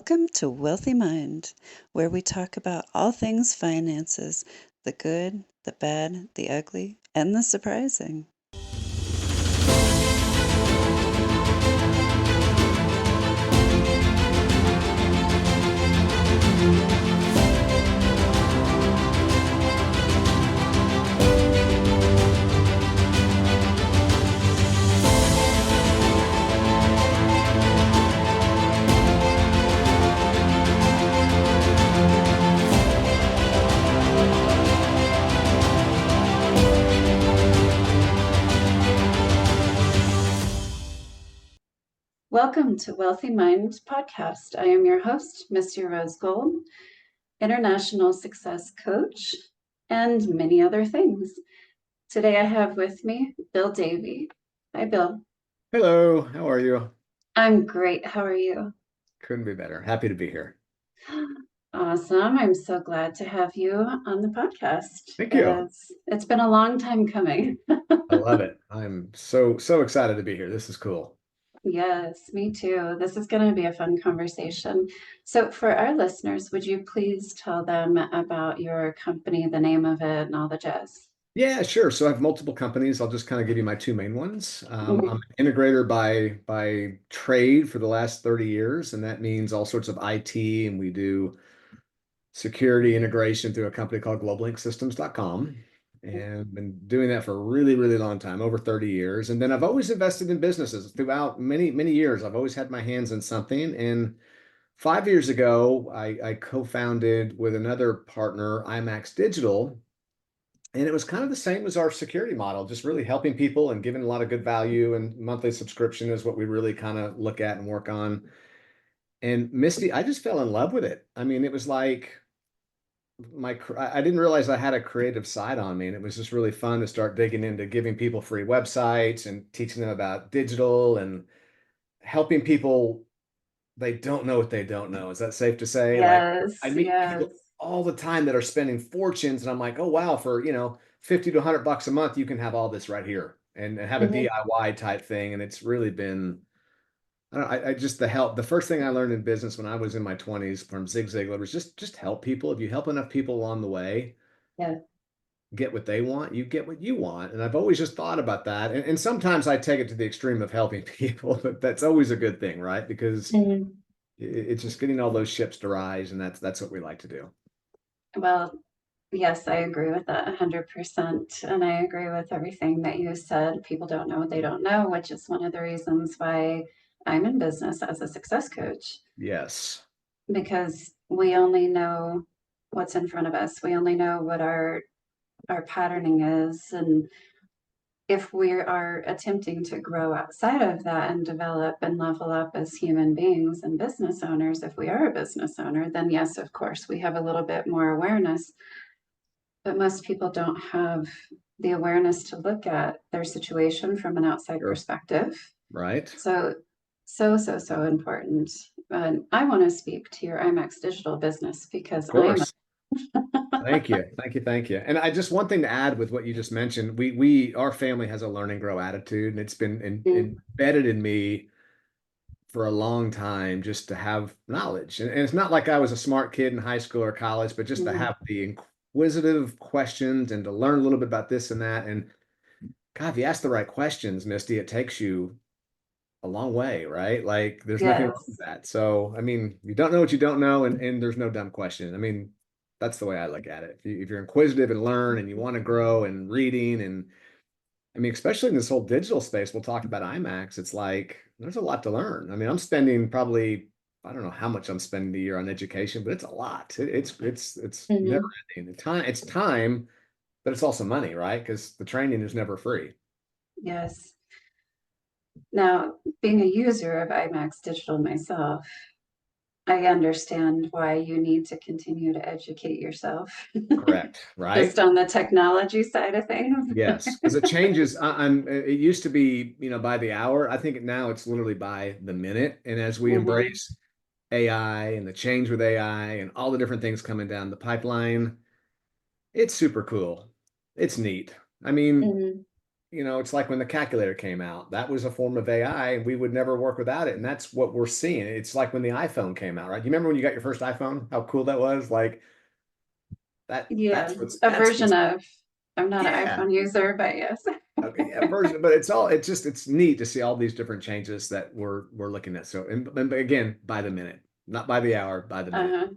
Welcome to Wealthy Mind, where we talk about all things finances, the good, the bad, the ugly, and the surprising. Welcome to Wealthy Mind podcast. I am your host, Misty Rose Gold, international success coach, and many other things. Today I have with me Bill Davey. Hi, Bill. Hello, how are you? I'm great. How are you? Couldn't be better. Happy to be here. Awesome. I'm so glad to have you on the podcast. Thank you. It's been a long time coming. I love it. I'm so excited to be here. This is cool. Yes, me too. This is going to be a fun conversation. So, for our listeners, would you please tell them about your company, the name of it, and all the jazz? Yeah, sure. So I have multiple companies. I'll just kind of give you my two main ones. I'm Mhm. an integrator by trade for the last 30 years, and that means all sorts of IT, and we do security integration through a company called globallinksystems.com. And been doing that for a really long time, over 30 years. And then I've always invested in businesses throughout many years. I've always had my hands in something. And 5 years ago, I co-founded with another partner, iMax Digital, and it was kind of the same as our security model, just really helping people and giving a lot of good value. And monthly subscription is what we really kind of look at and work on. And Misty, I just fell in love with it. I mean, it was like I didn't realize I had a creative side on me, and it was just really fun to start digging into giving people free websites and teaching them about digital and helping people they don't know what they don't know. Is that safe to say? Like I Yes, meet people yes. all the time that are spending fortunes, and I'm like, oh wow, for 50 to $100 a month, you can have all this right here and have a Mhm. DIY type thing. And it's really been I don't know, I just the first thing I learned in business when I was in my 20s from Zig Ziglar was just help people. If you help enough people along the way, Yeah. get what they want, you get what you want. And I've always just thought about that. And sometimes I take it to the extreme of helping people, but that's always a good thing, right? Because Mhm. it's just getting all those ships to rise, and that's what we like to do. Well, yes, I agree with that 100%. And I agree with everything that you said. People don't know what they don't know, which is one of the reasons why I'm in business as a success coach, Yes. because we only know what's in front of us. We only know what our patterning is. And if we are attempting to grow outside of that and develop and level up as human beings and business owners, if we are a business owner, then yes, of course, we have a little bit more awareness. But most people don't have the awareness to look at their situation from an outside Sure. perspective. Right. So, so important. And I want to speak to your iMax digital business because Of I am course. Thank you. Thank you. And I just one thing to add with what you just mentioned, our family has a learn and grow attitude, and it's been embedded in me for a long time just to have knowledge. And it's not like I was a smart kid in high school or college, but just to Mhm. have the inquisitive questions and to learn a little bit about this and that. And God, if you ask the right questions, Misty, it takes you a long way, right? Like there's nothing wrong with Yes. that. So, I mean, you don't know what you don't know, and there's no dumb question. I mean, that's the way I look at it. If you're inquisitive and learn and you want to grow and reading, and I mean, especially in this whole digital space, we'll talk about iMax. It's like there's a lot to learn. I mean, I'm spending probably I don't know how much I'm spending a year on education, but it's a lot. It's never Mhm. ending. It's time, but it's also money, right? Because the training is never free. Yes. Now, being a user of iMax Digital myself, I understand why you need to continue to educate yourself Correct, just right? on the technology side of things. Yes, because it changes. It used to be, by the hour. I think now it's literally by the minute. And as we Mhm. embrace AI and the change with AI and all the different things coming down the pipeline, it's super cool. It's neat. I mean, Mhm. it's like when the calculator came out, that was a form of AI and we would never work without it. And that's what we're seeing. It's like when the iPhone came out, right? You remember when you got your first iPhone, how cool that was? Like Yeah, a that's version what's, of, I'm not an yeah. iPhone user, but yes. Okay, yeah, version, but it's neat to see all these different changes that we're looking at. So, and again, by the minute, not by the hour, by the minute. Uh-huh.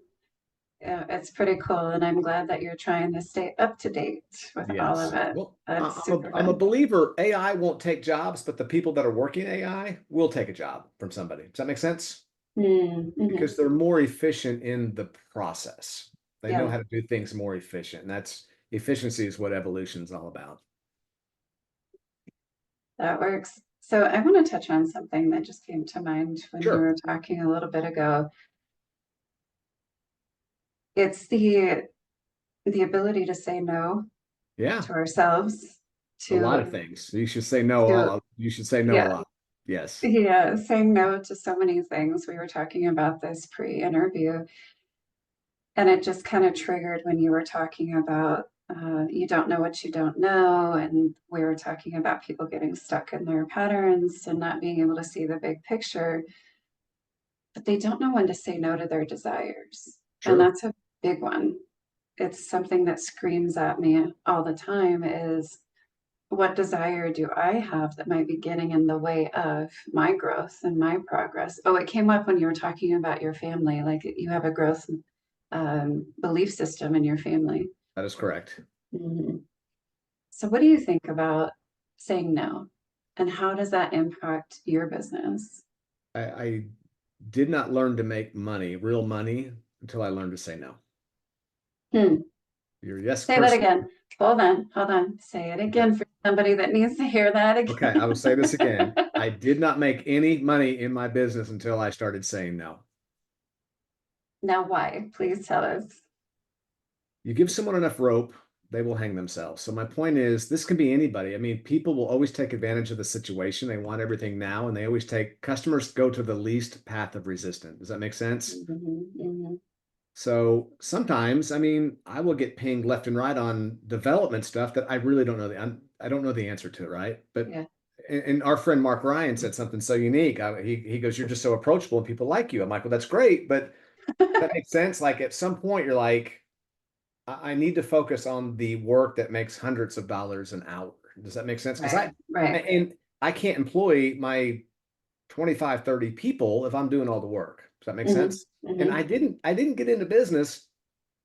Yeah, it's pretty cool. And I'm glad that you're trying to stay up to date with all of Yes. it. Well, That's super I'm a fun. believer AI won't take jobs, but the people that are working AI will take a job from somebody. Does that make sense? Mm-hmm. Because they're more efficient in the process. They know Yeah, how to do things more efficient. And that's efficiency is what evolution is all about. that works. So I want to touch on something that just came to mind when you Sure. were talking a little bit ago. It's the ability to say no Yeah. to ourselves, A lot to of things. You should say no. to You should say no a yeah, lot. Yes. yeah, saying no to so many things. We were talking about this pre-interview, and it just kind of triggered when you were talking about you don't know what you don't know, and we were talking about people getting stuck in their patterns and not being able to see the big picture, but they don't know when to say no to their desires, and Sure. that's a big one. It's something that screams at me all the time is what desire do I have that might be getting in the way of my growth and my progress? Oh, it came up when you were talking about your family, like you have a growth belief system in your family. That is correct. Mhm. So, what do you think about saying no? And how does that impact your business? I did not learn to make money, real money, until I learned to say no. Hmm. Your yes Say that person. again. Hold on. Say it Okay. again for somebody that needs to hear that Okay. I will again. say this again. I did not make any money in my business until I started saying no. Now, why? Please tell us. You give someone enough rope, they will hang themselves. So my point is, this can be anybody. I mean, people will always take advantage of the situation. They want everything now, and they always take customers go to the least path of resistance. Does that make sense? Mhm, mhm. So sometimes, I mean, I will get pinged left and right on development stuff that I really don't know I don't know the answer to, right? But Yeah. and our friend Mark Ryan said something so unique. He goes, "You're just so approachable, and people like you." I'm like, "Well, that's great, but that makes sense." Like at some point, you're like, I need to focus on the work that makes hundreds of dollars an hour. Does that make sense? Because Right, right. and I can't employ my 25, 30 people if I'm doing all the work. Does that make Mhm, sense? And mhm. I didn't get into business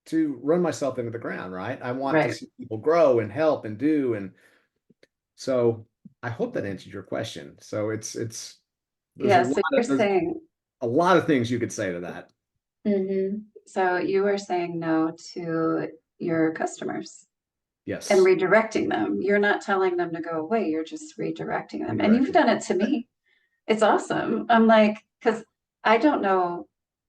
to run myself into the ground, right? I want to Right. see people grow and help and do. And so I hope that answered your question. So Yeah, so you're there's saying, a lot of things you could say to that. so you were saying no to your customers and Yes. redirecting them. You're not telling them to go away, you're just redirecting them. And you've Redirecting. done it to me. It's awesome. I'm like, because I don't know,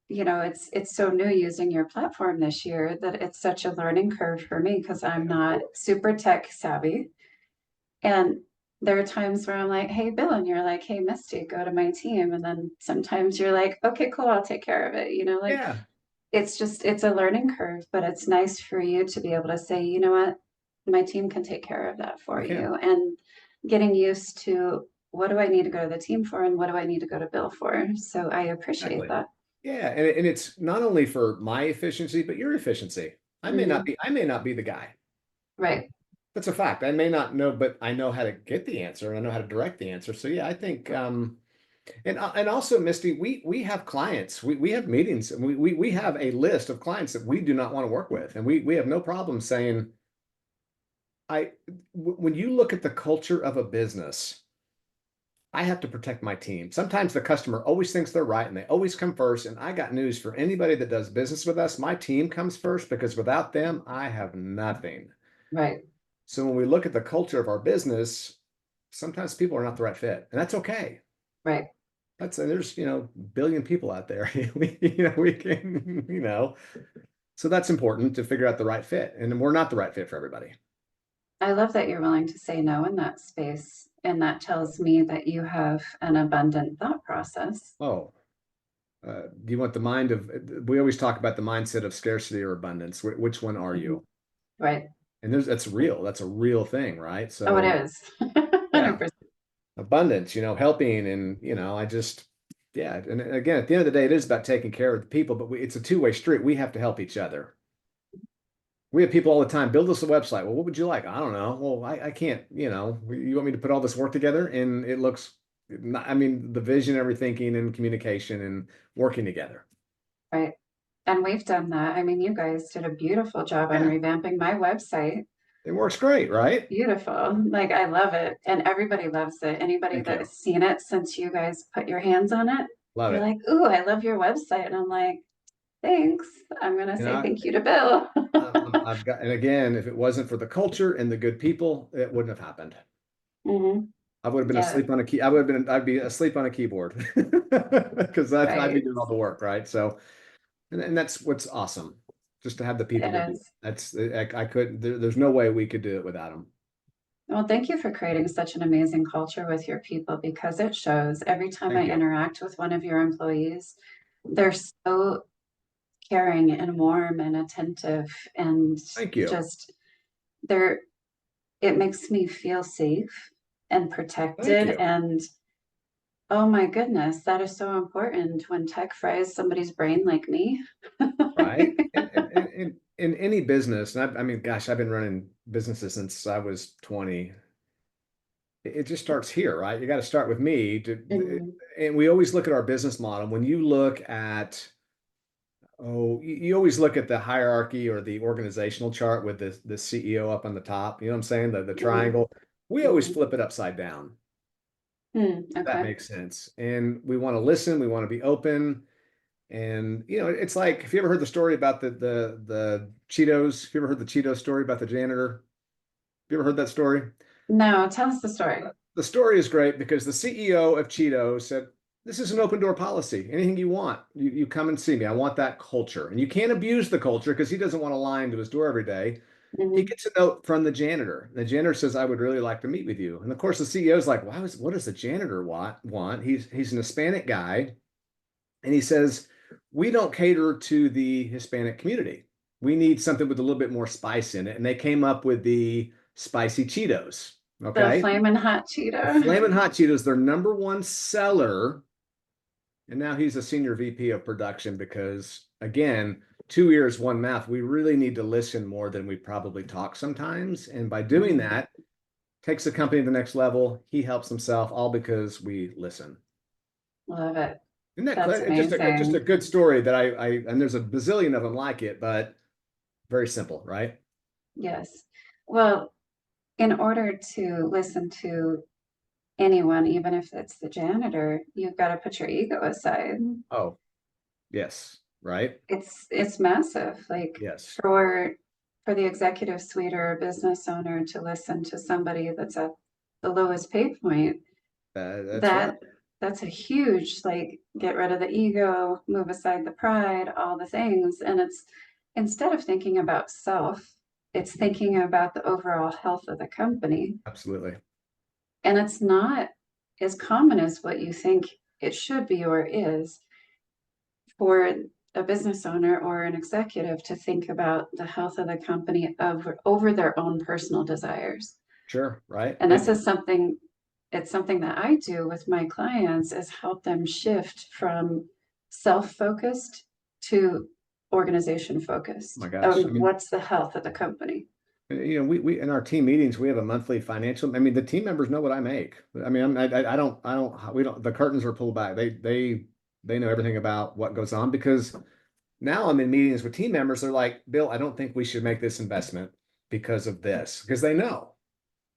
it's so new using your platform this year that it's such a learning curve for me because I'm Yeah, of not course. super tech savvy. And there are times where I'm like, hey, Bill, and you're like, hey, Misty, go to my team. And then sometimes you're like, okay, cool, I'll take care of it. Like Yeah. it's a learning curve, but it's nice for you to be able to say, you know what, my team can take care of that for I can. you. And getting used to what do I need to go to the team for and what do I need to go to Bill for? So I appreciate Exactly. that. Yeah, and it's not only for my efficiency, but your efficiency. Hmm. I may not be the guy. Right. That's a fact. I may not know, but I know how to get the answer and I know how to direct the answer. So yeah, I think and also Misty, we have clients. We have meetings. And we have a list of clients that we do not want to work with. And we have no problem saying I when you look at the culture of a business, I have to protect my team. Sometimes the customer always thinks they're right and they always come first. And I got news for anybody that does business with us. My team comes first because without them, I have nothing. Right. So when we look at the culture of our business, sometimes people are not the right fit, and that's okay. Right. That's there's billion people out there. We can so that's important to figure out the right fit, and we're not the right fit for everybody. I love that you're willing to say no in that space. And that tells me that you have an abundant thought process. Oh, do you want the mind of? We always talk about the mindset of scarcity or abundance. Which one are Mhm. you? Right. And that's real. That's a real thing, right? Oh, it So is. 100%. yeah, abundance, helping and, I just, yeah. And again, at the end of the day, it is about taking care of the people, but it's a two-way street. We have to help each other. We have people all the time, build us a website. Well, what would you like? I don't know. Well, I can't, you want me to put all this work together and it looks, I mean, the visionary thinking and communication and working together. Right. And we've done that. I mean, you guys did a beautiful job on Yeah, revamping my website. it works great, right? Beautiful. Like, I love it. And everybody loves it. Anybody Thank that you. has seen it since you guys put your hands on it, Love they're it. like, "Ooh, I love your website." And I'm like, "Thanks. I'm gonna You say know, thank you to Bill." I've got, and again, if it wasn't for the culture and the good people, it wouldn't have happened. Hmm. I would have been Yeah, asleep on a key. I'd be asleep on a keyboard because I'd be right. doing all the work, right? So, and that's what's awesome, just to have the people It to do it. is. I couldn't, there's no way we could do it without them. Well, thank you for creating such an amazing culture with your people because it shows every time Thank I you. interact with one of your employees, they're so caring and warm and attentive and Thank you. just they're it makes me feel safe and Thank protected. you. And oh my goodness, that is so important when tech fries somebody's brain like me. Right. And in any business, and I mean, gosh, I've been running businesses since I was 20. It just starts here, right? You got to start with me Mhm. and we always look at our business model. When you look at, you always look at the hierarchy or the organizational chart with the CEO up on the top. You know what I'm saying? The Mhm. triangle. We always Mhm. flip it upside down. That Okay. makes sense. And we want to listen. We want to be open. And it's like, if you ever heard the story about the Cheetos, if you ever heard the Cheetos story about the janitor, have you ever heard that story? No, tell us the story. The story is great because the CEO of Cheetos said, "This is an open door policy. Anything you want, you come and see me. I want that culture." And you can't abuse the culture because he doesn't want to line to his door every day. He Hmm. gets a note from the janitor. The janitor says, "I would really like to meet with you." And of course, the CEO is like, what does the janitor want? He's an Hispanic guy. And he says, "We don't cater to the Hispanic community. We need something with a little bit more spice in it." And they came up with the spicy Cheetos. The Okay. flaming hot The Cheeto. Flamin' Hot Cheetos, their number one seller. And now he's a senior VP of production because, again, two ears, one mouth. We really need to listen more than we probably talk sometimes. And by doing Mhm. that, takes the company to the next level. He helps himself, all because we listen. Love it. Isn't that That's clear? Just a amazing. good story that and there's a bazillion of them like it, but very simple, right? Yes. Well, in order to listen to anyone, even if it's the janitor, you've got to put your ego aside. Oh, yes, right? It's massive. Like Yes, for the executive suite or a business owner to listen to somebody that's at the lowest pay point, that's right. that that's a huge like get rid of the ego, move aside the pride, all the things. And it's instead of thinking about self, it's thinking about the overall health of the company. Absolutely. And it's not as common as what you think it should be or is for a business owner or an executive to think about the health of the company over their own personal desires. Sure, right? And this is something, it's something that I do with my clients is help them shift from self-focused to organization Oh my focused gosh. I on mean, what's the health of the company. we in our team meetings, we have a monthly financial. I mean, the team members know what I make. I mean, I don't, we don't, the curtains are pulled back. They know everything about what goes on because now I'm in meetings with team members. They're like, "Bill, I don't think we should make this investment because of this," because they know.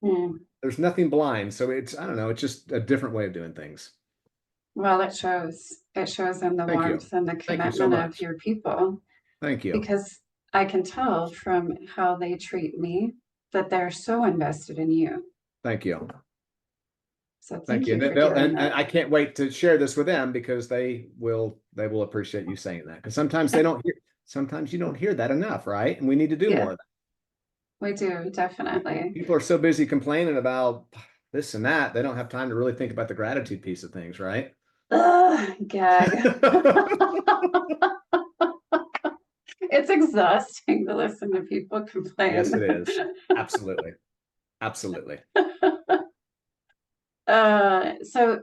Hmm. There's nothing blind. So I don't know, it's just a different way of doing things. Well, it shows. It shows in the Thank you. warmth and the Thank you so commitment of much. your people Thank you. because I can tell from how they treat me that they're so invested in you. Thank you. So Thank thank you. you And, for doing and that. I can't wait to share this with them because they will appreciate you saying that. Because sometimes you don't hear that enough, right? And we need to do more Yeah, of that. we do, definitely. People are so busy complaining about this and that, they don't have time to really think about the gratitude piece of things, right? Ugh, gag. It's exhausting to listen to people Yes, it complain. is. Absolutely. Absolutely. So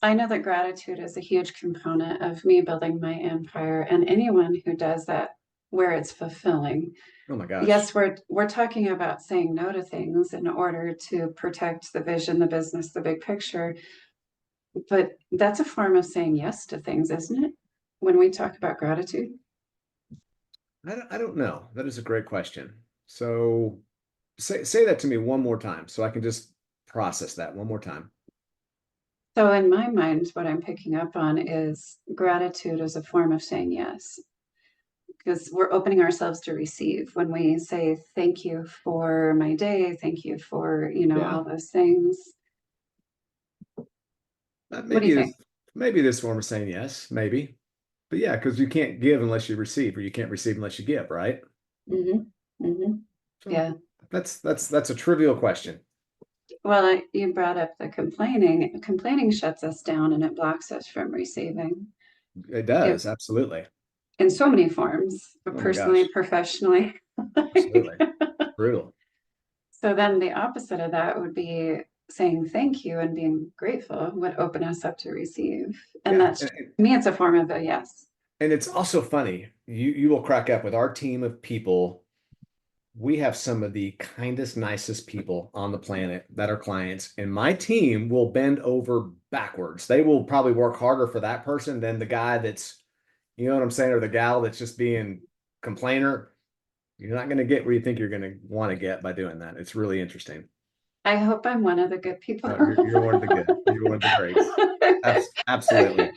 I know that gratitude is a huge component of me building my empire, and anyone who does that where it's fulfilling. Oh my gosh. Yes, we're talking about saying no to things in order to protect the vision, the business, the big picture, but that's a form of saying yes to things, isn't it? When we talk about gratitude. I don't know. That is a great question. So say that to me one more time so I can just process that one more time. So in my mind, what I'm picking up on is gratitude as a form of saying yes, because we're opening ourselves to receive when we say thank you for my day, thank you for, Yeah. all those things. What do you Maybe think? this form of saying yes, maybe. But yeah, because you can't give unless you receive, or you can't receive unless you give, right? Hmm. Hmm. So Yeah. that's a trivial question. Well, you brought up the complaining. Complaining shuts us down and it blocks us from receiving It it does, absolutely. in so many forms, but Oh my personally, gosh, professionally. absolutely. It's brutal. So then the opposite of that would be saying thank you and being grateful would open us up to receive. And Yeah. that's, to me, it's a form of a yes. And it's also funny. You will crack up with our team of people. We have some of the kindest, nicest people on the planet that are clients, and my team will bend over backwards. They will probably work harder for that person than the guy that's, you know what I'm saying, or the gal that's just being complainer. You're not going to get where you think you're going to want to get by doing that. It's really interesting. I hope I'm one of the good people. No, you're one of the good. You're one of the greats. Absolutely.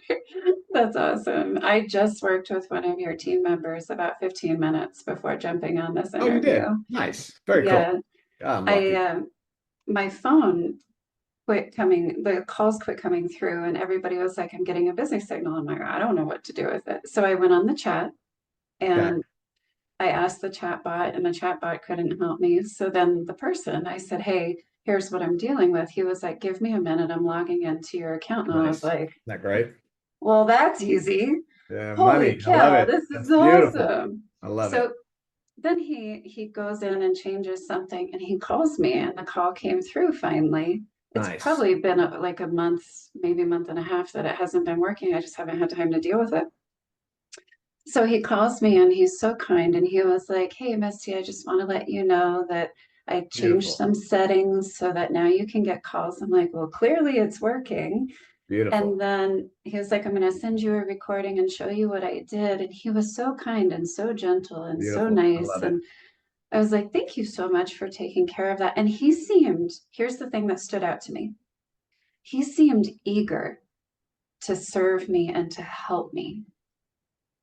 That's awesome. I just worked with one of your team members about 15 minutes before jumping on this Oh, you interview. did. Nice. Very cool. Yeah, Oh, I'm I lucky. my phone quit coming, the calls quit coming through, and everybody was like, I'm getting a busy signal. I'm like, I don't know what to do with it. So I went on the chat Okay. and I asked the chat bot, and the chat bot couldn't help me. So then the person, I said, hey, here's what I'm dealing with. He was like, give me a minute. I'm logging into your account. And I was Nice. Isn't like, that great? well, that's easy. Yeah, Holy money. I love cow, it. this is That's beautiful. awesome. I love it. So then he goes in and changes something and he calls me and the call came through finally. It's Nice. probably been like a month, maybe a month and a half that it hasn't been working. I just haven't had time to deal with it. So he calls me and he's so kind and he was like, hey, Misty, I just want to let you know that I changed Beautiful. some settings so that now you can get calls. I'm like, well, clearly it's working. And Beautiful. then he was like, I'm going to send you a recording and show you what I did. And he was so kind and so gentle and so Beautiful. I nice. love it. And I was like, thank you so much for taking care of that. And he seemed, here's the thing that stood out to me. He seemed eager to serve me and to help me.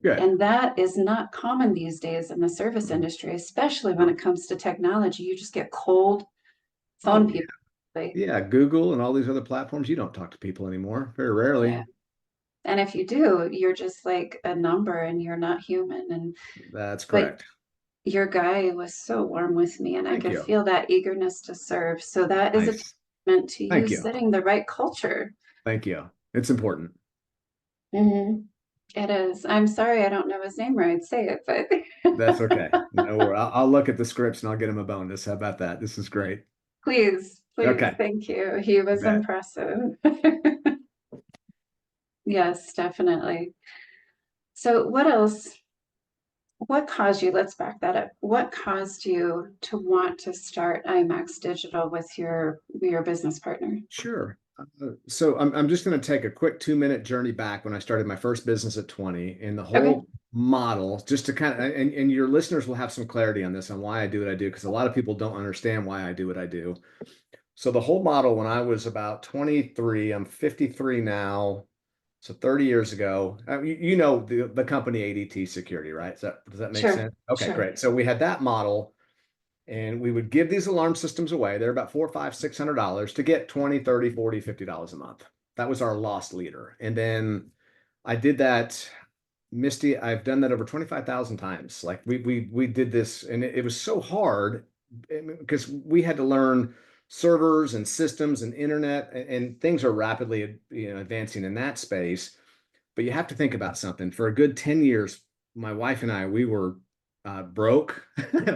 Good. And that is not common these days in the service Mhm. industry, especially when No. it comes to technology. You just get cold phone Oh, yeah. people. Like, Yeah. Google and all these other platforms, you don't talk to people anymore. Very yeah. rarely. And if you do, you're just like a number and you're not human. And That's but correct. your guy was so warm with me and I Thank could you. feel that eagerness to serve. So that is a Nice. testament to you Thank you. setting the right culture. Thank you. It's important. Mhm. It is. I'm sorry I don't know his name or I'd say it, but That's okay. No worry. I'll look at the scripts and I'll get him a bonus. How about that? This is great. please, please, Okay. thank you. He You was bet. impressive. Yes, definitely. So what else? What caused you, let's back that up. What caused you to want to start iMax Digital with your business partner? Sure. So I'm just going to take a quick 2 minute journey back when I started my first business at 20 and the Okay. whole model, just to kind of, and your listeners will have some clarity on this, on why I do what I do, because a lot of people don't understand why I do what I do. So the whole model, when I was about 23, I'm 53 now. So 30 years ago, you know the company ADT Security, right? Does that make Sure. sense? Okay, Sure. great. So we had that model and we would give these alarm systems away. They're about $400, $500, $600 to get 20, 30, 40, $50 a month. That was our loss leader. And then I did that, Misty, I've done that over 25,000 times. Like we did this and it was so hard because we had to learn servers and systems and internet and things are rapidly advancing in that space. But you have to think about something. For a good 10 years, my wife and I, we were broke,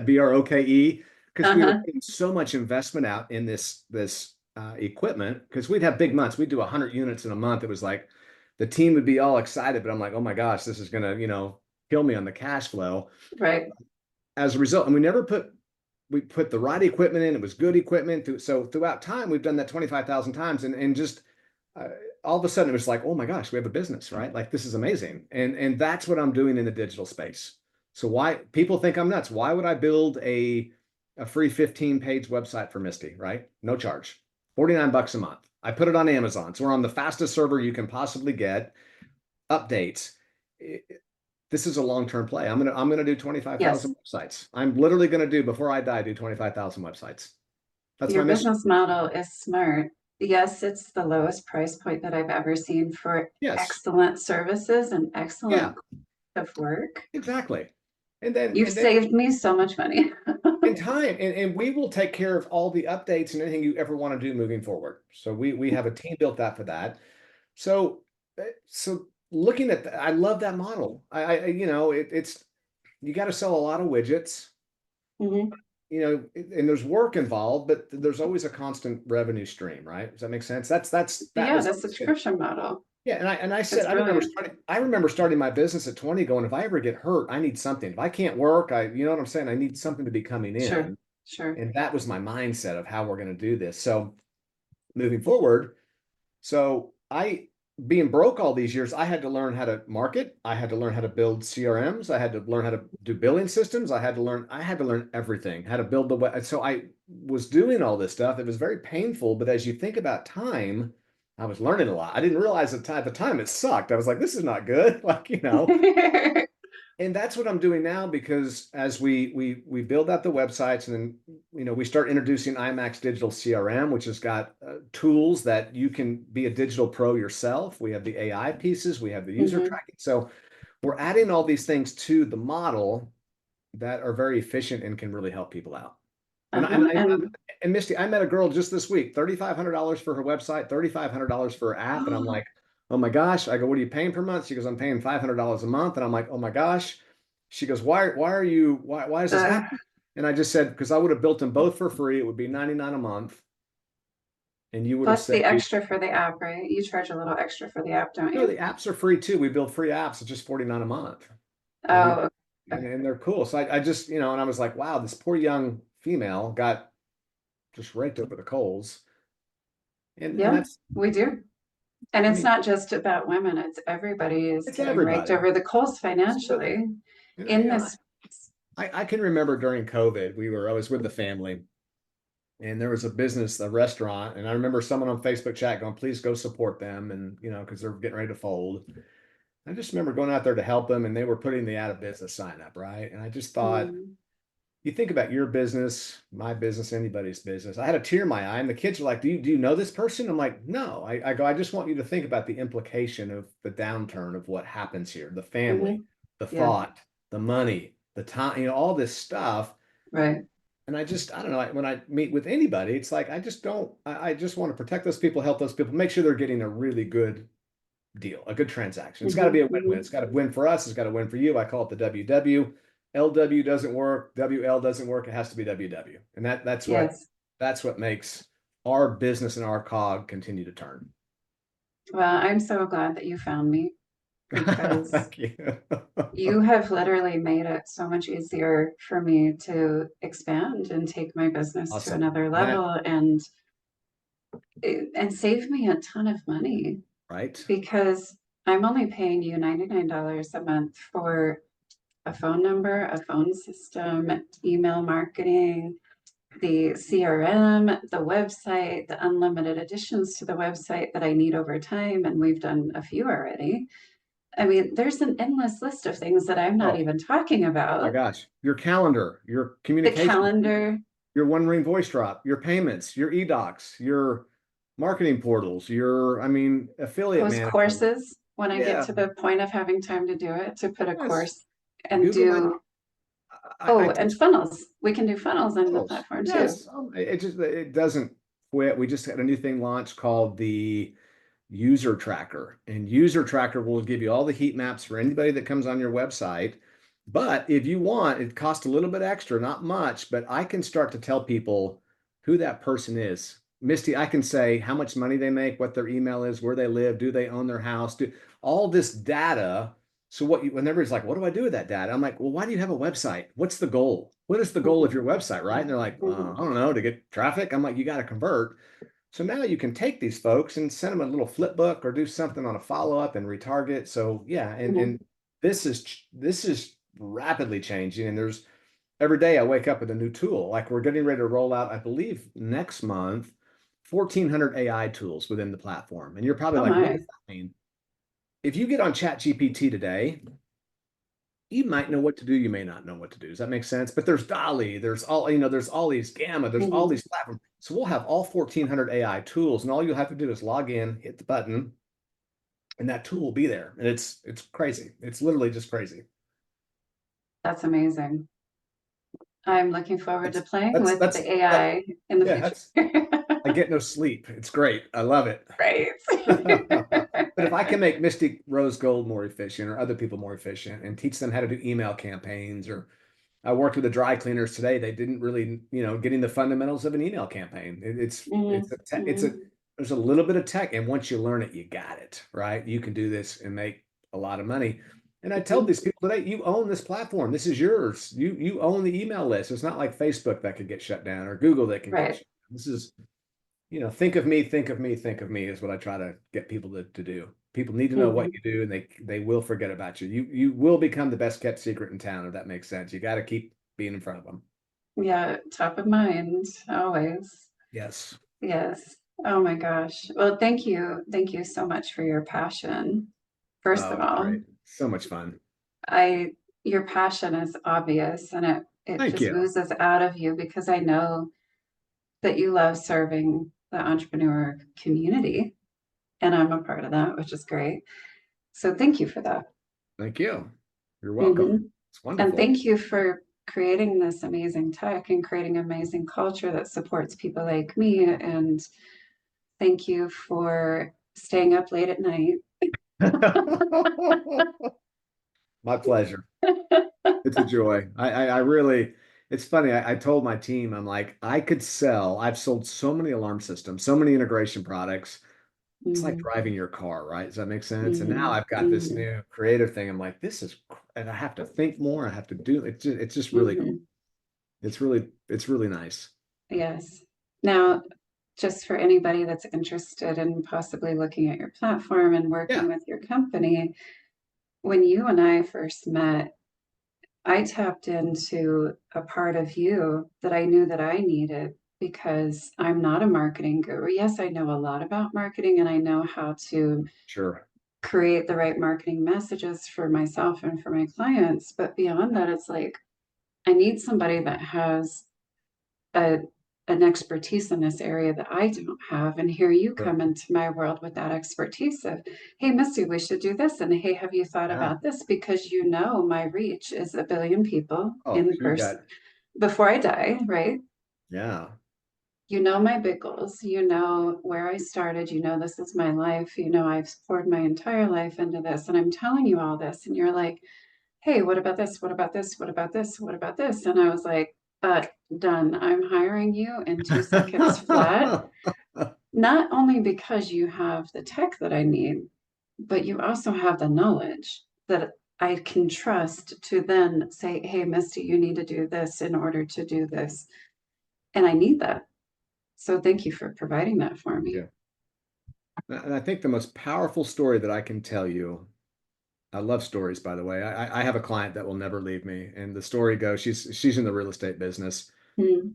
BROKE, because we were Uh-huh. putting so much investment out in this equipment. Because we'd have big months, we'd do 100 units in a month. It was like the team would be all excited, but I'm like, oh my gosh, this is gonna, kill me on the cash flow. Right. As a result, and we put the right equipment in. It was good equipment. So throughout time, we've done that 25,000 times, and just uh, all of a sudden it was like, oh my gosh, we have a business, right? Like this is amazing, and that's what I'm doing in the digital space. So why people think I'm nuts? Why would I build a free 15-page website for Misty, right? No charge, $49 a month. I put it on Amazon, so we're on the fastest server you can possibly get. Updates. This is a long-term play. I'm gonna do 25,000 Yes. websites. I'm literally gonna do before I die, do 25,000 websites. That's my Your mission. business model is smart. Yes, it's the lowest price point that I've ever seen for Yes. excellent services and Yeah, excellent of work. exactly. And You've then saved me so much money. in time, and we will take care of all the updates and anything you ever want to do moving forward. So we have a team built out for that. So so looking at that, I love that model. It's you got to sell a lot of widgets. Mhm. And there's work involved, but there's always a constant revenue stream, right? Does that make sense? That Yeah, was the always good. subscription model Yeah, and I said is brilliant. I remember starting my business at 20, going, if I ever get hurt, I need something. If I can't work, you know what I'm saying? I need something to be coming Sure, in. sure. And that was my mindset of how we're going to do this. So moving forward, so I, being broke all these years, I had to learn how to market. I had to learn how to build CRMs. I had to learn how to do billing systems. I had to learn everything, how to build the web. So I was doing all this stuff. It was very painful, but as you think about time, I was learning a lot. I didn't realize at the time it sucked. I was like, this is not good. And that's what I'm doing now, because as we build out the websites, and then we start introducing iMax Digital CRM, which has got tools that you can be a digital pro yourself. We have the AI pieces, we have the user Hmm. tracking. So we're adding all these things to the model that are very efficient and can really help people out. And I, and Uh-huh. I, And and Misty, I met a girl just this week, $3,500 for her website, $3,500 for her app. And I'm like, oh my gosh. I go, what are you paying per month? She goes, I'm paying $500 a month. And I'm like, oh my gosh. She goes, why is this uh, happening? And I just said, because I would have built them both for free. It would be 99 a month. And you would have plus the saved, extra for the app, right? You charge a little extra for the app, don't no, you? the apps are free too. We build free apps. It's just 49 a month. And we, Oh, and, okay. and they're cool. So I just, and I was like, wow, this poor young female got just raked over the coals. And Yeah, that's, we do. And I it's mean, not just about women, it's everybody is it's getting raked everybody. over the coals Absolutely. financially And in this. I can remember during COVID, I was with the family, and there was a restaurant, and I remember someone on Facebook chat going, please go support them. And, because they're getting ready to fold. I just remember going out there to help them, and they were putting the out of business sign up, right? And I just thought, Mm, you think about your business, my business, anybody's business. I had a tear in my eye, and the kids are like, do you know this person? I'm like, no. I go, I just want you to think about the implication of the downturn of what happens here, the family, mhm. the Yeah, thought, the money, the time, all this stuff. right. And I don't know, when I meet with anybody, it's like, I just want to protect those people, help those people, make sure they're getting a really good deal, a good transaction. It's got to be Hmm. a win-win. Hmm. It's got to win for us. It's got to win for you. I call it the WW. LW doesn't work. WL doesn't work. It has to be WW. And Yes. that's what makes our business and our cog continue to turn. Well, I'm so glad that you found me because Thank you. you have literally made it so much easier for me to expand and take my business to Awesome. another That level and save me a ton of money right. because I'm only paying you $99 a month for a phone number, a phone system, email marketing, the CRM, the website, the unlimited additions to the website that I need over time. And we've done a few already. I mean, there's an endless list of things that I'm not Oh even talking my about. gosh. Your calendar, your The communication, calendar, your one ring voice drop, your payments, your e-docs, your marketing portals, affiliate post management. courses when I get Yeah. to the point of having time to do it, to put a Yes. course and Google my do, I oh, and teach funnels. We can do funnels on the funnels. platform too. Yes. It doesn't quit. We just had a new thing launched called the User Tracker. And User Tracker will give you all the heat maps for anybody that comes on your website. But if you want, it costs a little bit extra, not much, but I can start to tell people who that person is. Misty, I can say how much money they make, what their email is, where they live, do they own their house, do all this data. So when everybody's like, what do I do with that data? I'm like, well, why do you have a website? What's the goal? What is the goal of Mhm. your website, right? And they're like, I Mhm. don't know, to get traffic. I'm like, you got to convert. So now you can take these folks and send them a little flip book or do something on a follow up and retarget. So yeah, and Mhm. this is rapidly changing. And there's every day I wake up with a new tool. Like we're getting ready to roll out, I believe next month, 1,400 AI tools within the platform. And you're probably Oh like, what does my. that mean? If you get on Chat GPT today, you might know what to do, you may not know what to do. Does that make sense? But there's Dolly, there's all these Gamma, there's all Mhm. these platforms. So we'll have all 1,400 AI tools, and all you'll have to do is log in, hit the button, and that tool will be there. And it's crazy. It's literally just crazy. That's amazing. I'm looking forward to That's playing that's with that's the that, AI in the yeah, future. that's I get no sleep. It's great. I love it. Right. But if I can make Mystic Rose Gold more efficient or other people more efficient and teach them how to do email campaigns or I worked with the dry cleaners today. They didn't really, getting the fundamentals of an email campaign. It's Mhm. a te it's a Mhm. there's a little bit of tech, and once you learn it, you got it, right? You can do this and make a lot of money. And I tell Mhm. these people today, you own this platform. This is yours. You own the email list. It's not like Facebook that could get shut down or Google that can get Right. shut down. This is, think of me, think of me, think of me is what I try to get people to do. People need to know what Mhm. you do, and they will forget about you. You will become the best kept secret in town, if that makes sense. You got to keep being in front of them. Yeah, top of mind always. Yes. Yes. Oh my gosh. Well, thank you. Thank you so much for your passion. First Oh, of it's all, great. So much fun. I your passion is obvious and it Thank just you. oozes out of you because I know that you love serving the entrepreneur community and I'm a part of that, which is great. So thank you for that. Thank you. You're welcome. Hmm. It's And wonderful. thank you for creating this amazing tech and creating amazing culture that supports people like me. And thank you for staying up late at night. My pleasure. It's a joy. I really, it's funny. I told my team, I'm like, I've sold so many alarm systems, so many integration products. It's like Hmm. driving your car, right? Does that make sense? And now Hmm. I've got this Hmm. new creative thing. I'm like, and I have to think more. I have to do it. It's just really cool. Hmm. It's really nice. Yes. Now, just for anybody that's interested in possibly looking at your platform and Yeah, working with your company, when you and I first met, I tapped into a part of you that I knew that I needed because I'm not a marketing guru. Yes, I know a lot about marketing and I know how to sure. create the right marketing messages for myself and for my clients. But beyond that, it's like I need somebody that has a an expertise in this area that I don't have. And here you Sure. come into my world with that expertise of, hey, Misty, we should do this. And hey, have you thought Yeah. about this? Because you know my reach is 1 billion people Oh, in you got, person before I die, right? yeah. You know my big goals. You know where I started. You know this is my life. You know I've poured my entire life into this. And I'm telling you all this. And you're like, hey, what about this? What about this? What about this? What about this? And I was like, done. I'm hiring you in 2 seconds flat. Not only because you have the tech that I need, but you also have the knowledge that I can trust to then say, hey, Misty, you need to do this in order to do this. And I need that. So thank you for providing that for me. Yeah. And I think the most powerful story that I can tell you, I love stories, by the way. I have a client that will never leave me. And the story goes, she's in the real estate business. Mm,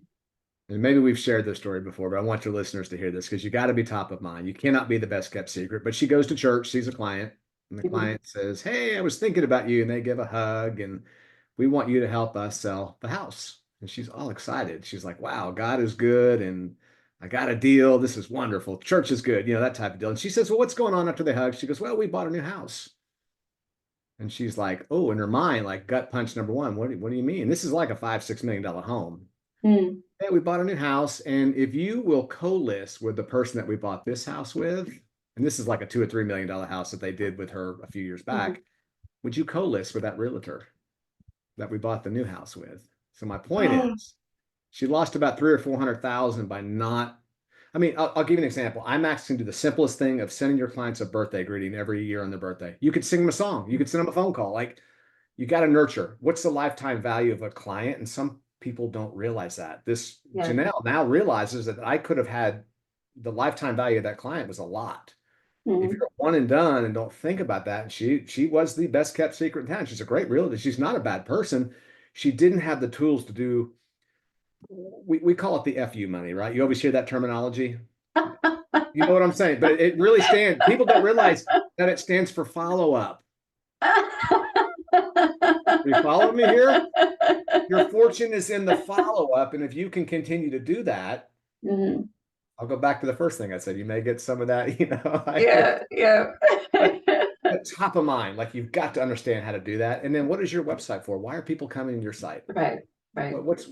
And maybe we've shared this story before, but I want your listeners to hear this because you got to be top of mind. You cannot be the best kept secret. But she goes to church, sees a client, and the mhm, client says, hey, I was thinking about you. And they give a hug, and we want you to help us sell the house. And she's all excited. She's like, wow, God is good. And I got a deal. This is wonderful. Church is good, that type of deal. And she says, well, what's going on after they hug? She goes, well, we bought a new house. And she's like, oh, in her mind, like gut punch number one, what do you mean? This is like a $5-6 million home. mm, Yeah, we bought a new house, and if you will co-list with the person that we bought this house with, and this is like a $2 or $3 million house that they did with her a few years Mhm. back. Would you co-list with that realtor that we bought the new house with? So my point Oh, is, she lost about 300 or 400,000 by not. I mean, I'll give you an example. iMax can do the simplest thing of sending your clients a birthday greeting every year on their birthday. You could sing them a song. You could send them a phone call. Like, you got to nurture. What's the lifetime value of a client? And some people don't realize that. This yeah. Janelle now realizes that I could have had the lifetime value of that client was a lot. If Mhm. you're one and done and don't think about that, and she was the best kept secret in town. She's a great realtor. She's not a bad person. She didn't have the tools to do. We call it the FU money, right? You always hear that terminology. You know what I'm saying? But it really stands. People don't realize that it stands for follow up. Are you following me here? Your fortune is in the follow up, and if you can continue to do that, Mhm. I'll go back to the first thing I said. You may get some of that, Yeah, yeah. but top of mind, like you've got to understand how to do that. And then what is your website for? Why are people coming to your site? Right, right. What?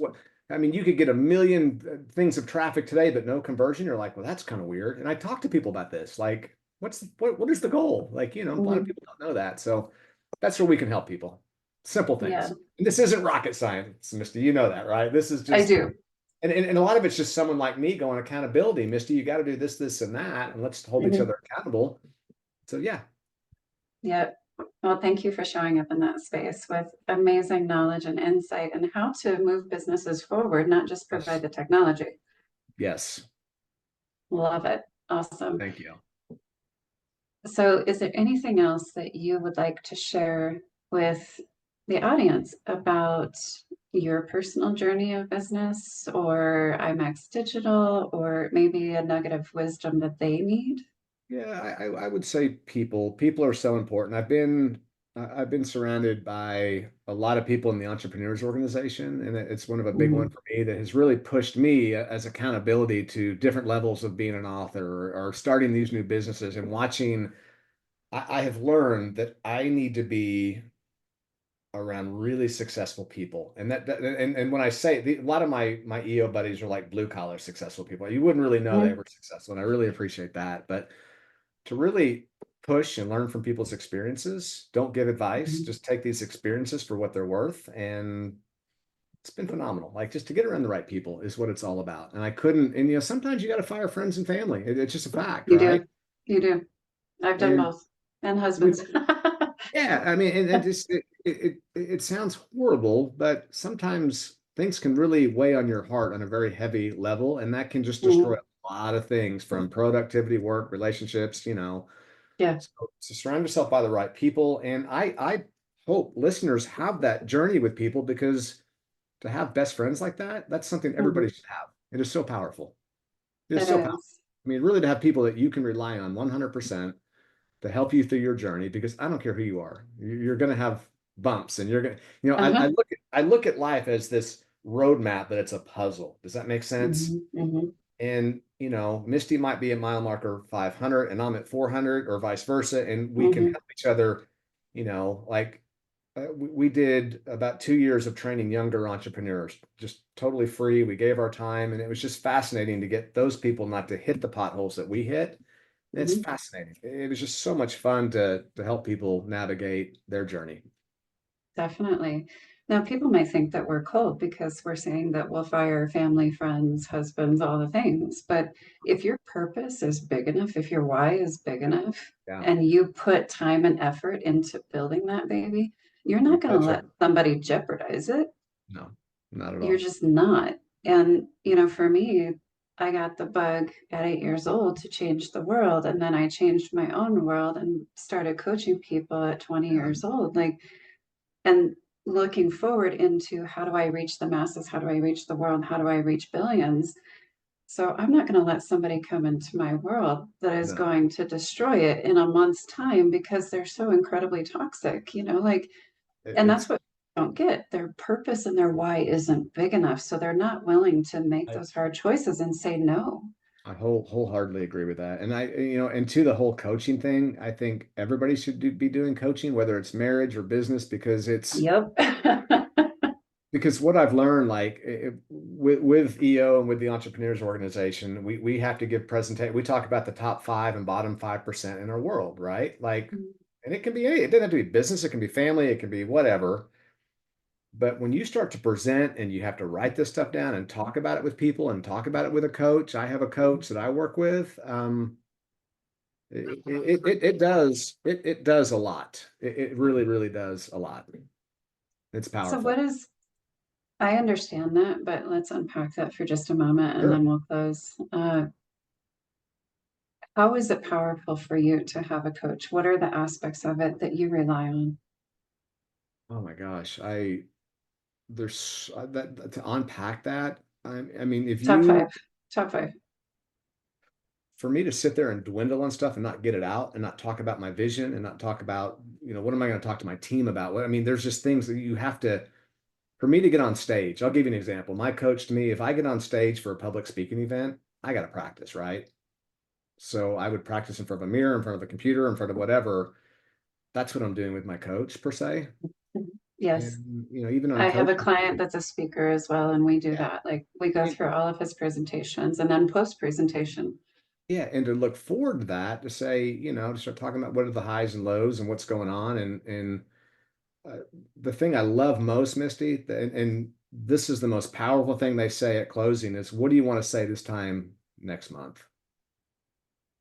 I mean, you could get a million things of traffic today, but no conversion. You're like, well, that's kind of weird. And I talk to people about this. Like, what is the goal? Like, a lot of Mhm. people don't know that. So that's where we can help people. Simple Yeah, things. And this isn't rocket science, Misty. You know that, right? This is I just, do. and a lot of it's just someone like me going accountability. Misty, you got to do this, this, and that, and let's hold each Mhm. other accountable. So yeah, Yeah. Well, thank you for showing up in that space with amazing knowledge and insight and how to move businesses forward, not just provide yes, the technology. yes. Love it. Awesome. Thank you. So, is there anything else that you would like to share with the audience about your personal journey of business or IMAX Digital, or maybe a nugget of wisdom that they need? Yeah, I would say people are so important. I've been surrounded by a lot of people in the entrepreneurs organization, and it's one of a big one Mhm. for me that has really pushed me as accountability to different levels of being an author or starting these new businesses and watching. I have learned that I need to be around really successful people, and when I say a lot of my EO buddies are like blue collar successful people. You wouldn't really know they Mhm. were successful, and I really appreciate that, but to really push and learn from people's experiences. Don't give advice, Mhm. just take these experiences for what they're worth. And it's been phenomenal. Like just to get around the right people is what it's all about. And I couldn't, and sometimes you got to fire friends and family. It's just a fact, You right? do. You do. I've done And both, and we, husbands. yeah, I mean, and it sounds horrible, but sometimes things can really weigh on your heart on a very heavy level, and that can just destroy Mhm. a lot of things from productivity, work, relationships. Yeah. So surround yourself by the right people. And I hope listeners have that journey with people because to have best friends like that, that's something everybody Mhm. should have. It is so powerful. It is It so powerful. is. I mean, really to have people that you can rely on 100% to help you through your journey because I don't care who you are. You're going to have bumps and you're going to, Uh-huh. I look at life as this roadmap, but it's a puzzle. Does that make sense? Mhm. Mhm. And Misty might be at mile marker 500 and I'm at 400 or vice versa, and we can Mhm. help each other. Like we did about 2 years of training younger entrepreneurs, just totally free. We gave our time, and it was just fascinating to get those people not to hit the potholes that we hit. It's Mhm. fascinating. It was just so much fun to help people navigate their journey. Definitely. Now, people might think that we're cold because we're saying that we'll fire family, friends, husbands, all the things. But if your purpose is big enough, if your why is big enough, Yeah, and you put time and effort into building that baby, you're you not going to let betcha. somebody jeopardize it. No, not at You're all. just not. And, for me, I got the bug at 8 years old to change the world. And then I changed my own world and started coaching people at 20 Yeah, years old. And looking forward into how do I reach the masses? How do I reach the world? How do I reach billions? So I'm not going to let somebody come into my world that is no. going to destroy it in a month's time because they're so incredibly toxic, and It's that's what I don't get. Their purpose and their why isn't big enough. So they're not willing to make I those hard choices and say no. I wholeheartedly agree with that. And and to the whole coaching thing, I think everybody should be doing coaching, whether it's marriage or business, because Yep. what I've learned, like with EO and with the entrepreneurs organization, we have to give presentation. We talk about the top 5% in our world, right? Like, Mhm. and it can be it doesn't have to be business, it can be family, it can be whatever. But when you start to present and you have to write this stuff down and talk about it with people and talk about it with a coach, I have a coach that I work with. It does a lot. It really, really does a lot. It's So powerful. what is, I understand that, but let's unpack that for just a moment and Sure. then we'll close. How is it powerful for you to have a coach? What are the aspects of it that you rely on? Oh my gosh. There's to unpack that. I mean, if Top you, five. Top five. for me to sit there and dwindle on stuff and not get it out and not talk about my vision and not talk about, what am I going to talk to my team about? What, I mean, there's just things that you have to, for me to get on stage. I'll give you an example. My coach to me, if I get on stage for a public speaking event, I got to practice, right? So I would practice in front of a mirror, in front of a computer, in front of whatever. That's what I'm doing with my coach per se. Yes. And, even on I have a coaching, client that's a speaker as well, and we do yeah. that. Like we I go mean, through all of his presentations and then post presentation. yeah, and to look forward to that, to say, to start talking about what are the highs and lows and what's going on, and uh, the thing I love most, Misty, and this is the most powerful thing they say at closing is, "What do you want to say this time next month?"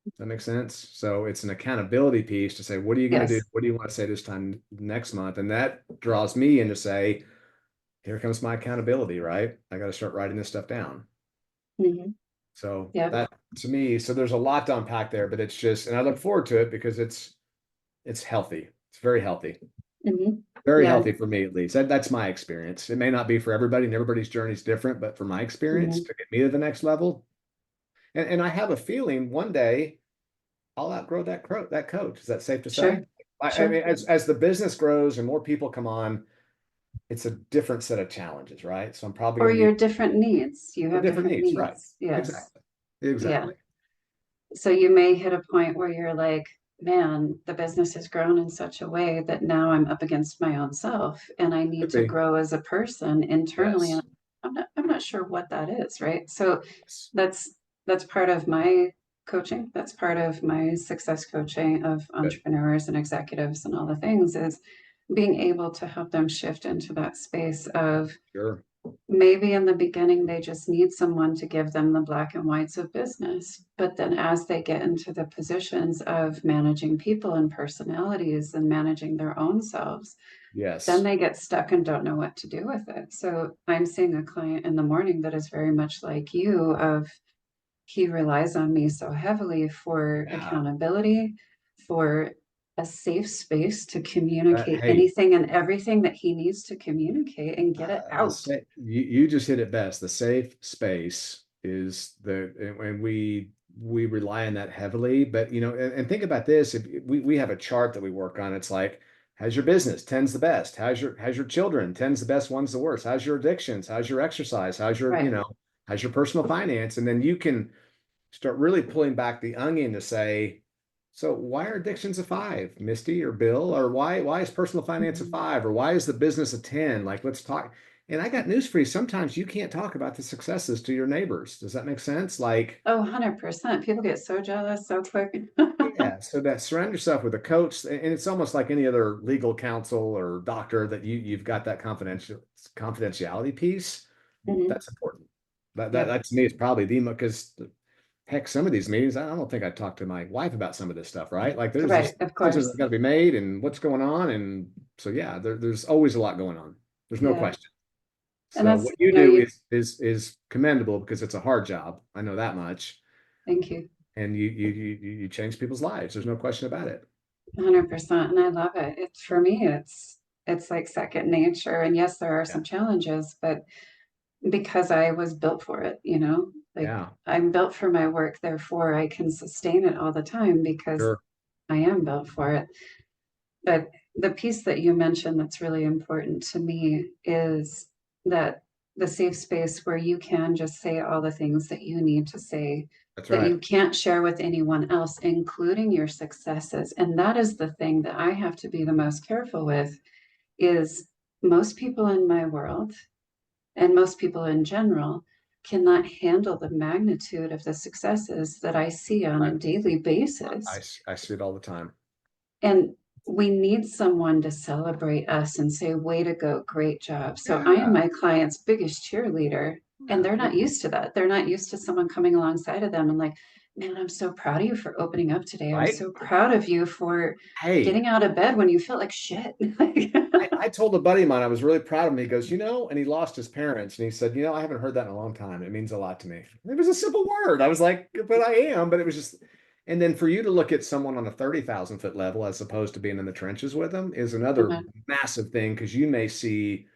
Does that make sense? So it's an accountability piece to say, "What are you going to do? Yes. What do you want to say this time next month?" And that draws me in to say, "Here comes my accountability, right? I got to start writing this stuff down." Hmm. So Yep. that to me, so there's a lot to unpack there, but it's just, and I look forward to it because it's healthy. It's Hmm. very Yeah. healthy for me at least. That's my experience. It may not be for everybody, and everybody's journey is different, but for my experience, Hmm. to get me to the next level, and I have a feeling one day I'll outgrow that coach. Is that safe to say? Sure. I Sure. mean, as the business grows and more people come on, it's a different set of challenges, right? So I'm probably Or going to your need different needs. You have different different needs, right? needs. Yes. Exactly. Yeah. Exactly. So you may hit a point where you're like, man, the business has grown in such a way that now I'm up against my own self and I need Could to be. grow as a person internally. And Yes. I'm not sure what that is, right? So Yes. that's that's part of my coaching. That's part of my success coaching of Good. entrepreneurs and executives and all the things is being able to help them shift into that space of Sure. maybe in the beginning they just need someone to give them the black and whites of business, but then as they get into the positions of managing people and personalities and managing their own selves, then Yes. they get stuck and don't know what to do with it. So I'm seeing a client in the morning that is very much like you of he relies on me so heavily for Yeah. accountability, for a safe space to communicate Hey, anything and everything that he needs to communicate and get it out. you just hit it best. The safe space is and we rely on that heavily. But and think about this: if we have a chart that we work on, it's like, how's your business? 10's the best. How's your children? 10's the best, one's the worst. How's your addictions? How's your exercise? Right. How's your personal finance? And then you can start really pulling back the onion to say, so why are addictions a 5, Misty or Bill? Or why is personal finance a Mhm. 5? Or why is the business a 10? Like, let's talk. And I got news for you. Sometimes you can't talk about the successes to your neighbors. Does that make sense? Like, Oh, 100%. People get so jealous so quick. yeah, so that surround yourself with a coach, and it's almost like any other legal counsel or doctor that you've got that confidentiality piece. Mhm. That's important. That that, Yep. that to me is probably the because heck, some of these meetings, I don't think I talked to my wife about some of this stuff, right? Like there's Right. just Of decisions that course. got to be made and what's going on. And so, yeah, there's always a lot going on. There's no Yeah. question. And So that's, what you you know, do you, is commendable because it's a hard job. I know that much. thank you. And you change people's lives. There's no question about it. 100%. And I love it. It's for me, it's like second nature. And yes, there are Yeah. some challenges, but because I was built for it, like Yeah. I'm built for my work, therefore I can sustain it all the time because Sure. I am built for it. But the piece that you mentioned that's really important to me is that the safe space where you can just say all the things that you need to say That's that right. you can't share with anyone else, including your successes. And that is the thing that I have to be the most careful with is most people in my world and most people in general cannot handle the magnitude of the successes that I see on I, a daily basis. I see it all the time. And we need someone to celebrate us and say, way to go, great job. So I am Yeah. my client's biggest cheerleader, and they're not used to that. They're not used to someone coming alongside of them and like, man, I'm so proud of you for opening up today. I'm Right. so proud of you for Hey, getting out of bed when you felt like shit. I told a buddy of mine, I was really proud of him. He goes, and he lost his parents. And he said, I haven't heard that in a long time. It means a lot to me. It was a simple word. I was like, but I am. But it was just, and then for you to look at someone on a 30,000-foot level as opposed to being in the trenches with them is another Uh-huh. massive thing because you may see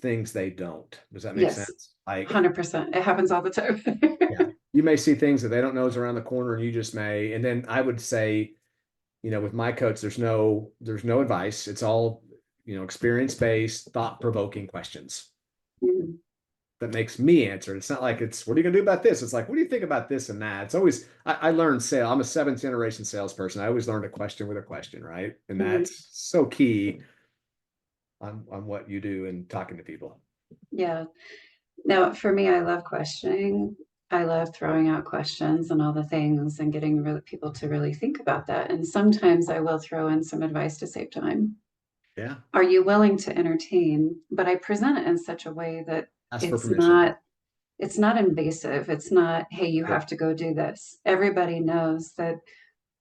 things they don't. Does that make Yes, sense? Like, 100%. It happens all the time. yeah, you may see things that they don't know is around the corner and you just may. And then I would say, with my coach, there's no advice. It's all, experience-based, thought-provoking questions Mhm. that makes me answer. It's not like what are you gonna do about this? It's like, what do you think about this and that? It's always I learned sales. I'm a seventh generation salesperson. I always learned a question with a question, right? And Mhm. that's so key on what you do in talking to people. Yeah. Now, for me, I love questioning. I love throwing out questions and all the things and getting people to really think about that. And sometimes I will throw in some advice to save time. Yeah. Are you willing to entertain? But I present it in such a way that Ask for it's permission. not it's not invasive. It's not, hey, you Sure. have to go do this. Everybody knows that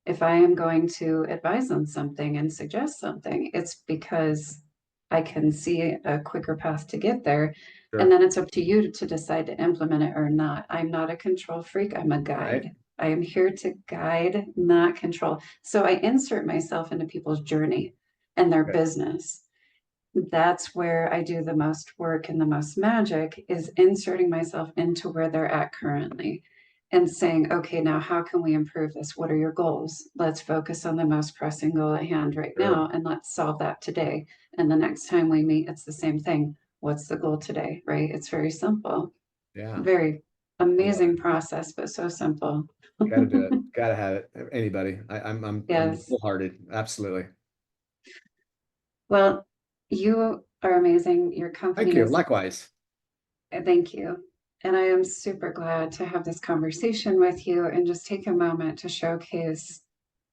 if I am going to advise on something and suggest something, it's because I can see a quicker path to get there. And Sure. then it's up to you to decide to implement it or not. I'm not a control freak, I'm a Right. guide. I am here to guide, not control. So I insert myself into people's journey and their Good. business. That's where I do the most work and the most magic is inserting myself into where they're at currently and saying, okay, now how can we improve this? What are your goals? Let's focus on the most pressing goal at hand right Sure. now and let's solve that today. And the next time we meet, it's the same thing. What's the goal today? Right? It's very simple, Yeah. very I love it. amazing process, but so simple. Got to do it. Got to have it. Anybody. I'm Yes. wholehearted. Absolutely. Well, you are amazing. Your Thank company you. is Likewise. Thank you. And I am super glad to have this conversation with you and just take a moment to showcase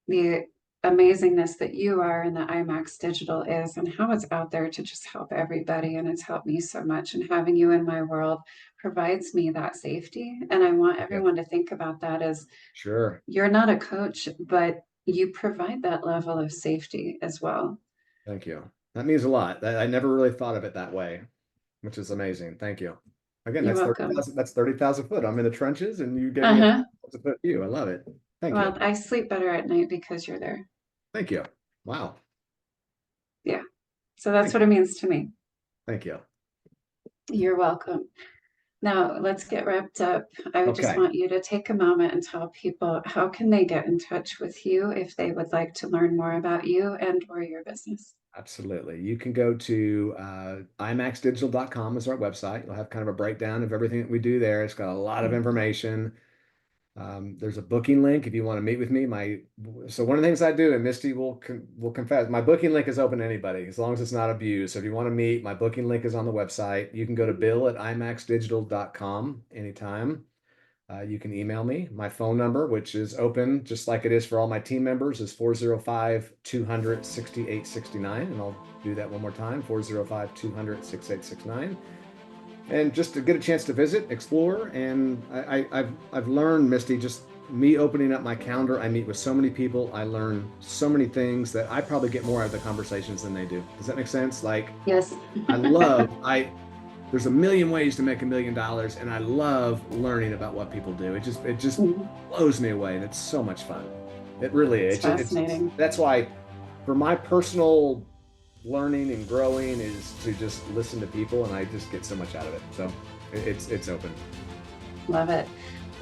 the amazingness that you are and that iMax Digital is and how it's out there to just help everybody. And it's helped me so much. And having you in my world provides me that safety. And I want Yeah. everyone to think about that as Sure. you're not a coach, but you provide that level of safety as well. Thank you. That means a lot. I never really thought of it that way, which is amazing. Thank you. Again, You're that's welcome. 30,000. That's 30,000 foot. I'm in the trenches and you gave me a Uh-huh. 30,000 foot view. I love it. Thank you. Well, I sleep better at night because you're there. Thank you. Wow. Yeah. So that's Thank what you. it means to me. Thank you. You're welcome. Now let's get wrapped up. I would just Okay. want you to take a moment and tell people how can they get in touch with you if they would like to learn more about you and or your business. Absolutely. You can go to imaxdigital.com is our website. You'll have kind of a breakdown of everything that we do there. It's got a lot of information. There's a booking link if you want to meet with me. So one of the things I do, and Misty will confess, my booking link is open to anybody as long as it's not abused. So if you want to meet, my booking link is on the website. You can go to bill@imaxdigital.com anytime. You can email me. My phone number, which is open just like it is for all my team members, is 405-200-6869. And I'll do that one more time, 405-200-6869. And just to get a chance to visit, explore. And I've learned, Misty, just me opening up my calendar, I meet with so many people. I learn so many things that I probably get more out of the conversations than they do. Does that make sense? Like, Yes. there's a million ways to make $1 million, and I love learning about what people do. It just blows me away, and it's so much fun. It really It's is. fascinating. That's why, for my personal learning and growing, is to just listen to people, and I just get so much out of it. So it's open. Love it.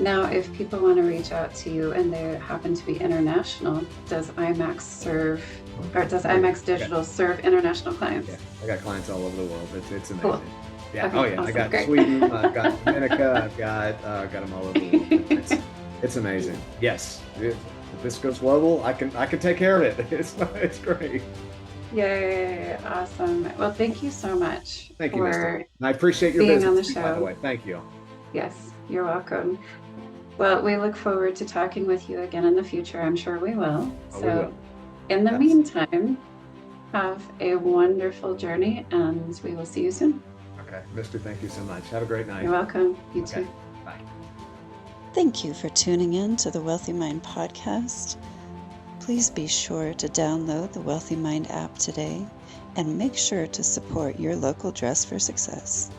Now, if people want to reach out to you and they happen to be international, does IMAX serve or does IMAX Digital serve international clients? Yeah, I got clients all over the world. It's amazing. Cool. Yeah. Okay, Oh yeah. I awesome. got Great. Sweden. I've got Dominica. I've got them all over the world. It's amazing. Yes. If this goes global, I can take care of it. It's great. Yay, awesome. Well, thank you so much Thank you, Misty. for And I appreciate your being on the business, by the show. way. Thank you. Yes, you're welcome. Well, we look forward to talking with you again in the future. I'm sure we will. Oh, we will. So, in the That's meantime, have a wonderful journey and we will see you soon. okay. Misty, thank you so much. Have a great night. You're welcome. You Okay. too. Bye. Thank you for tuning in to the Wealthy Mind podcast. Please be sure to download the Wealthy Mind app today and make sure to support your local Dress for Success.